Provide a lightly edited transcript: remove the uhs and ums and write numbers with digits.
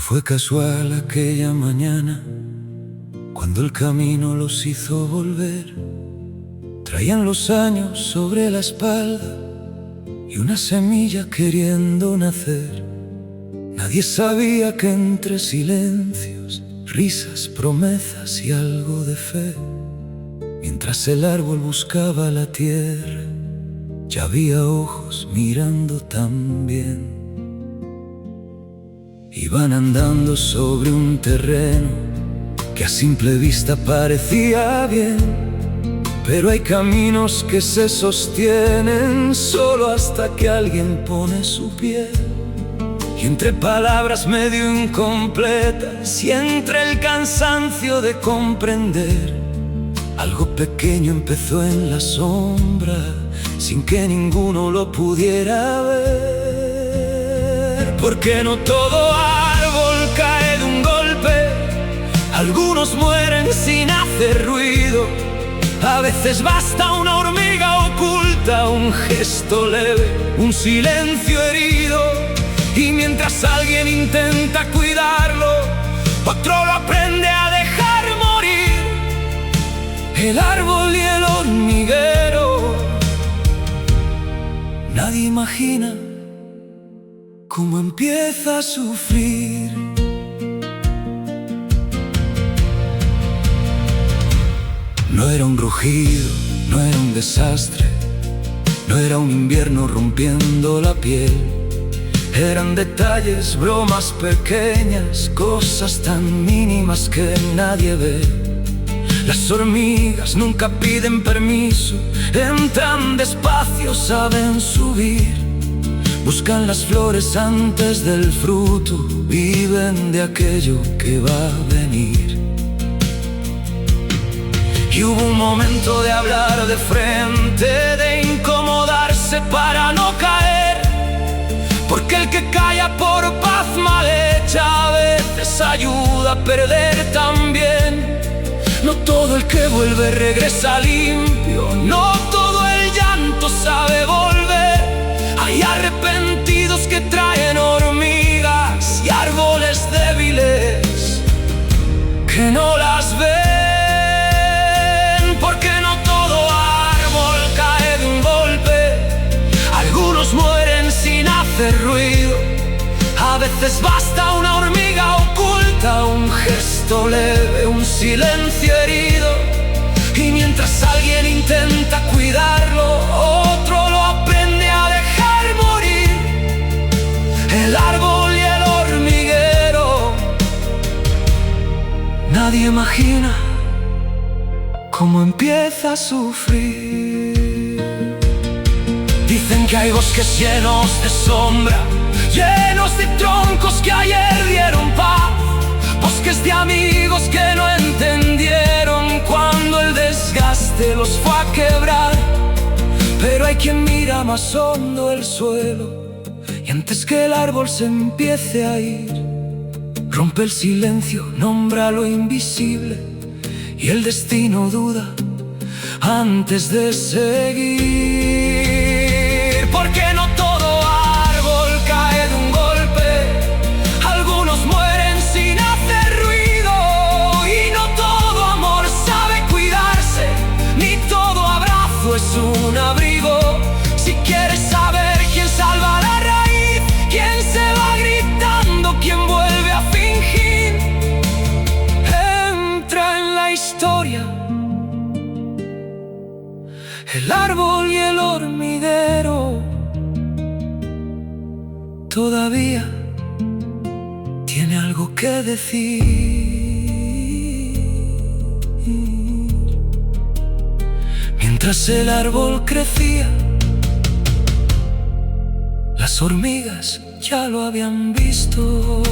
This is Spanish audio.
Fue casual aquella mañana, cuando el camino los hizo volver. Traían los años sobre la espalda y una semilla queriendo nacer. Nadie sabía que entre silencios, risas, promesas y algo de fe, mientras el árbol buscaba la tierra, ya había ojos mirando también. Iban andando sobre un terreno que a simple vista parecía bien, pero hay caminos que se sostienen solo hasta que alguien pone su pie. Y entre palabras medio incompletas y entre el cansancio de comprender, algo pequeño empezó en la sombra, sin que ninguno lo pudiera ver. Porque no todo árbol cae de un golpe, algunos mueren sin hacer ruido. A veces basta una hormiga oculta, un gesto leve, un silencio herido. Y mientras alguien intenta cuidarlo, otro lo aprende a dejar morir. El árbol y el hormiguero. Nadie imagina cómo empieza a sufrir. No era un rugido, no era un desastre, no era un invierno rompiendo la piel. Eran detalles, bromas pequeñas, cosas tan mínimas que nadie ve. Las hormigas nunca piden permiso, entran despacio, saben subir. Buscan las flores antes del fruto, viven de aquello que va a venir. Y hubo un momento de hablar de frente, de incomodarse para no caer. Porque el que calla por paz mal hecha a veces ayuda a perder también. No todo el que vuelve regresa limpio, no todo el llanto sabe volver. Hay arrepentidos que traen hormigas y árboles débiles que no las ven. Porque no todo árbol cae de un golpe, algunos mueren sin hacer ruido. A veces basta una hormiga oculta, un gesto leve, un silencio herido. Y mientras alguien intenta cuidarlo, otro lo aprende a dejar morir. El árbol y el hormiguero. Nadie imagina cómo empieza a sufrir. Dicen que hay bosques llenos de sombra, llenos de troncos que ayer dieron paz. Bosques de amigos que no entendieron cuando el desgaste los fue a quebrar. Pero hay quien mira más hondo el suelo, y antes que el árbol se empiece a ir, rompe el silencio, nombra lo invisible, y el destino duda antes de seguir. Porque no todo árbol cae de un golpe, algunos mueren sin hacer ruido. Y no todo amor sabe cuidarse, ni todo abrazo es un abrigo. Si quieres saber quién salva la raíz, quién se va gritando, quién vuelve a fingir, entra en la historia. El árbol y el hormiguero todavía tiene algo que decir. Mientras el árbol crecía, las hormigas ya lo habían visto.